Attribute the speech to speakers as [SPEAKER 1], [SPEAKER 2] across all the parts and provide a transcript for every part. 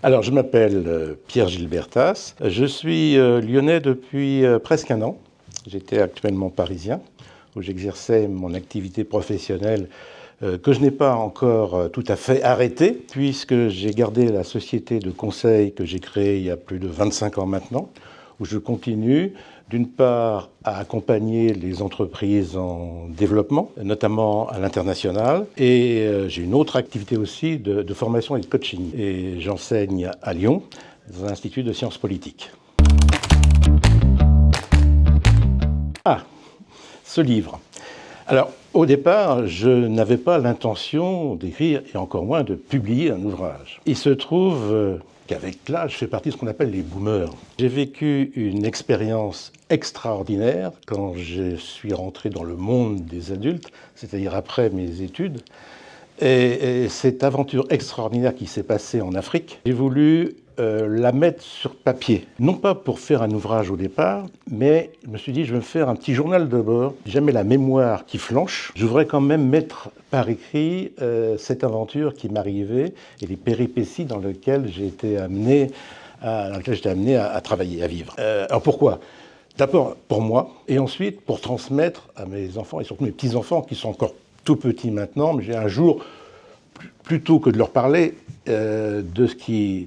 [SPEAKER 1] Alors, je m'appelle Pierre Gilbertas. Je suis lyonnais depuis presque un an. J'étais actuellement parisien, où j'exerçais mon activité professionnelle que je n'ai pas encore tout à fait arrêtée, puisque j'ai gardé la société de conseil que j'ai créée il y a plus de 25 ans maintenant, où je continue d'une part à accompagner les entreprises en développement, notamment à l'international, et j'ai une autre activité aussi de formation et de coaching. Et j'enseigne à Lyon, dans un institut de sciences politiques. Ah, ce livre. Alors, au départ, je n'avais pas l'intention d'écrire, et encore moins de publier un ouvrage. Il se trouve qu'avec l'âge, je fais partie de ce qu'on appelle les boomers. J'ai vécu une expérience extraordinaire quand je suis rentré dans le monde des adultes, c'est-à-dire après mes études. Et cette aventure extraordinaire qui s'est passée en Afrique, j'ai voulu la mettre sur papier. Non pas pour faire un ouvrage au départ, mais je me suis dit, je vais me faire un petit journal de bord. Si jamais la mémoire qui flanche, je voudrais quand même mettre par écrit cette aventure qui m'arrivait et les péripéties dans lesquelles j'ai été amené à travailler, à vivre. Alors pourquoi ? D'abord pour moi, et ensuite pour transmettre à mes enfants, et surtout mes petits-enfants qui sont encore tout petits maintenant, mais j'ai un jour, plutôt que de leur parler de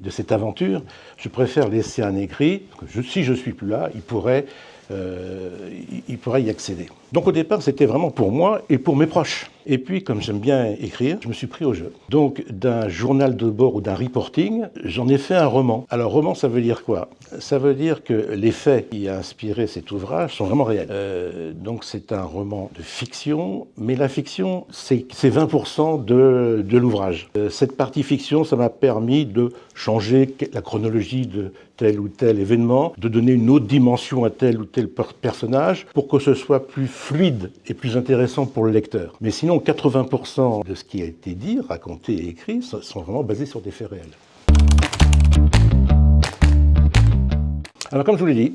[SPEAKER 1] cette aventure, je préfère laisser un écrit, que si je ne suis plus là, il pourrait y accéder. Donc au départ, c'était vraiment pour moi et pour mes proches. Et puis, comme j'aime bien écrire, je me suis pris au jeu. Donc, d'un journal de bord ou d'un reporting, j'en ai fait un roman. Alors, roman, ça veut dire quoi ? Ça veut dire que les faits qui ont inspiré cet ouvrage sont vraiment réels. Donc, c'est un roman de fiction, mais la fiction, c'est 20% de l'ouvrage. Cette partie fiction, ça m'a permis de changer la chronologie de tel ou tel événement, de donner une autre dimension à tel ou tel personnage, pour que ce soit plus fluide et plus intéressant pour le lecteur. Mais sinon, 80% de ce qui a été dit, raconté et écrit sont vraiment basés sur des faits réels. Alors, comme je vous l'ai dit,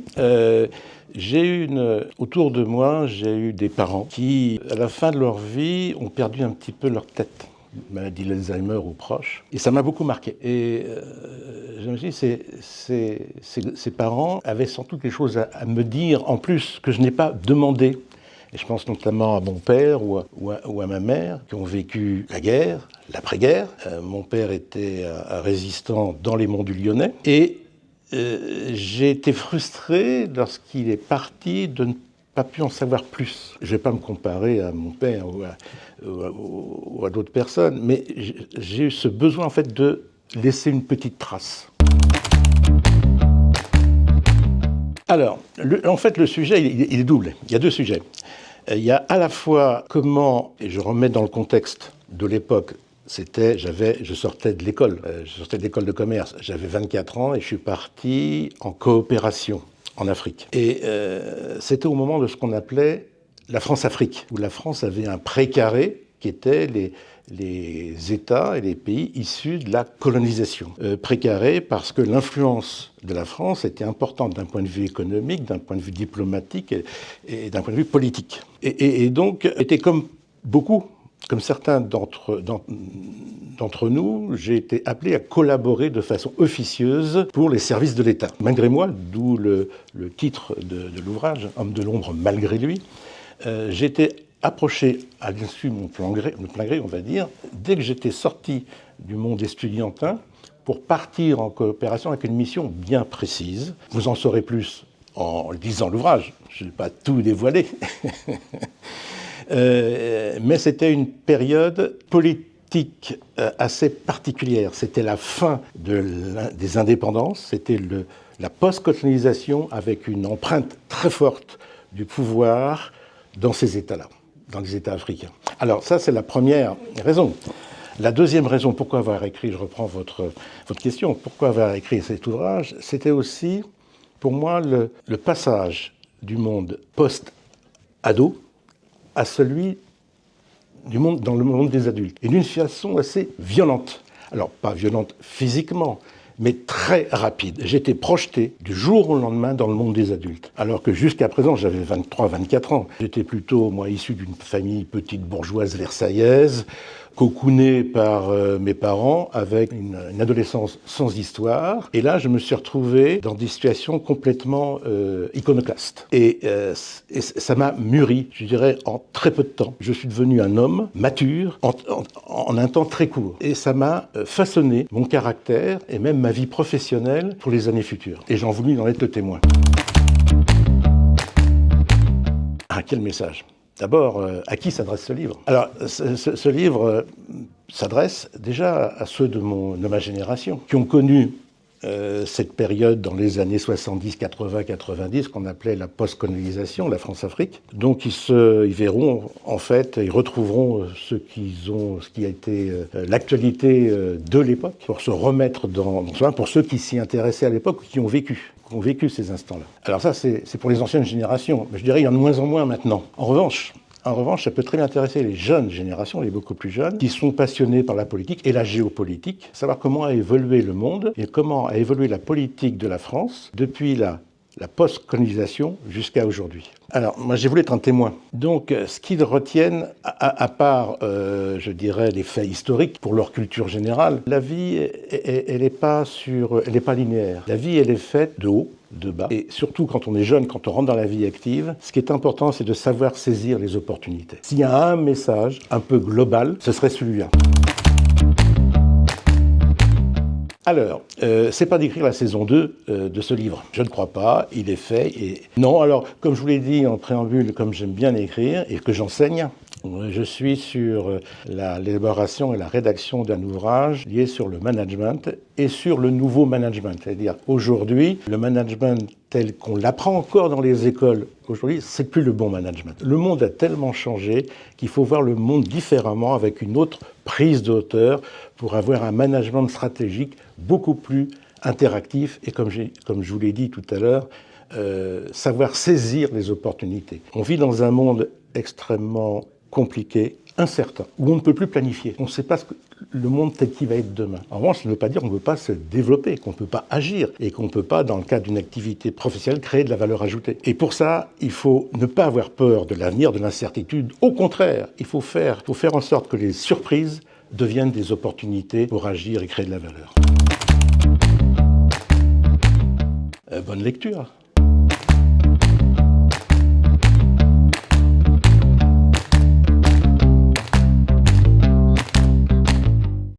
[SPEAKER 1] autour de moi, j'ai eu des parents qui, à la fin de leur vie, ont perdu un petit peu leur tête. Maladie d'Alzheimer ou proche. Et ça m'a beaucoup marqué. Et je me suis dit, ces parents avaient sans doute quelque chose à me dire en plus que je n'ai pas demandé. Et je pense notamment à mon père ou à ma mère qui ont vécu la guerre, l'après-guerre. Mon père était un résistant dans les monts du Lyonnais. Et j'ai été frustré lorsqu'il est parti de ne pas pu en savoir plus. Je ne vais pas me comparer à mon père ou à d'autres personnes, mais j'ai eu ce besoin en fait de laisser une petite trace. Alors, en fait, le sujet, il est double. Il y a deux sujets. Il y a à la fois comment, et je remets dans le contexte de l'époque, je sortais de l'école de commerce, j'avais 24 ans et je suis parti en coopération en Afrique. Et c'était au moment de ce qu'on appelait la France-Afrique, où la France avait un précaré qui était les États et les pays issus de la colonisation. Précaré parce que l'influence de la France était importante d'un point de vue économique, d'un point de vue diplomatique et d'un point de vue politique. Et donc, était comme certains d'entre nous, j'ai été appelé à collaborer de façon officieuse pour les services de l'État. Malgré moi, d'où le titre de l'ouvrage, « Homme de l'ombre malgré lui », j'étais approché à l'insu de mon plein gré, on va dire, dès que j'étais sorti du monde estudiantin pour partir en coopération avec une mission bien précise. Vous en saurez plus en lisant l'ouvrage, je ne vais pas tout dévoiler. Mais c'était une période politique assez particulière. C'était la fin des indépendances, c'était la post-colonisation avec une empreinte très forte du pouvoir dans ces États-là, dans les États africains. Alors ça, c'est la première raison. La deuxième raison, pourquoi avoir écrit, je reprends votre question, pourquoi avoir écrit cet ouvrage, c'était aussi, pour moi, le passage du monde post-ado à celui dans le monde des adultes, et d'une façon assez violente. Alors, pas violente physiquement, mais très rapide. J'étais projeté du jour au lendemain dans le monde des adultes. Alors que jusqu'à présent, j'avais 23, 24 ans. J'étais plutôt, moi, issu d'une famille petite bourgeoise versaillaise, cocooné par mes parents avec une adolescence sans histoire. Et là, je me suis retrouvé dans des situations complètement iconoclastes. Et ça m'a mûri, je dirais, en très peu de temps. Je suis devenu un homme mature en un temps très court. Et ça m'a façonné mon caractère et même ma vie professionnelle pour les années futures. Et j'en voulus en être le témoin. Ah, quel message! D'abord, à qui s'adresse ce livre? Alors, ce livre s'adresse déjà à ceux de ma génération, qui ont connu cette période dans les années 70, 80, 90, qu'on appelait la post-colonisation, la France-Afrique. Donc, ils verront, en fait, ils retrouveront ce qui a été l'actualité de l'époque, pour se remettre pour ceux qui s'y intéressaient à l'époque, qui ont vécu ces instants-là. Alors ça, c'est pour les anciennes générations. Mais je dirais, il y en a de moins en moins maintenant. En revanche, ça peut très bien intéresser les jeunes générations, les beaucoup plus jeunes, qui sont passionnés par la politique et la géopolitique, savoir comment a évolué le monde et comment a évolué la politique de la France depuis la post-colonisation jusqu'à aujourd'hui. Alors, moi, j'ai voulu être un témoin. Donc, ce qu'ils retiennent, à part, je dirais, les faits historiques pour leur culture générale, la vie, elle n'est pas linéaire. La vie, elle est faite de haut, de bas. Et surtout, quand on est jeune, quand on rentre dans la vie active, ce qui est important, c'est de savoir saisir les opportunités. S'il y a un message un peu global, ce serait celui-là. Alors, c'est pas d'écrire la saison 2 de ce livre. Je ne crois pas, il est fait. Et... Non, alors, comme je vous l'ai dit en préambule, comme j'aime bien écrire et que j'enseigne, je suis sur l'élaboration et la rédaction d'un ouvrage lié sur le management et sur le nouveau management. C'est-à-dire, aujourd'hui, le management tel qu'on l'apprend encore dans les écoles, aujourd'hui, c'est plus le bon management. Le monde a tellement changé qu'il faut voir le monde différemment, avec une autre prise de hauteur, pour avoir un management stratégique beaucoup plus interactif et, comme je vous l'ai dit tout à l'heure, savoir saisir les opportunités. On vit dans un monde extrêmement compliqué, incertain, où on ne peut plus planifier. On ne sait pas le monde tel qu'il va être demain. En revanche, ça ne veut pas dire qu'on ne peut pas se développer, qu'on ne peut pas agir et qu'on ne peut pas, dans le cadre d'une activité professionnelle, créer de la valeur ajoutée. Et pour ça, il faut ne pas avoir peur de l'avenir, de l'incertitude. Au contraire, il faut faire en sorte que les surprises deviennent des opportunités pour agir et créer de la valeur. Bonne lecture.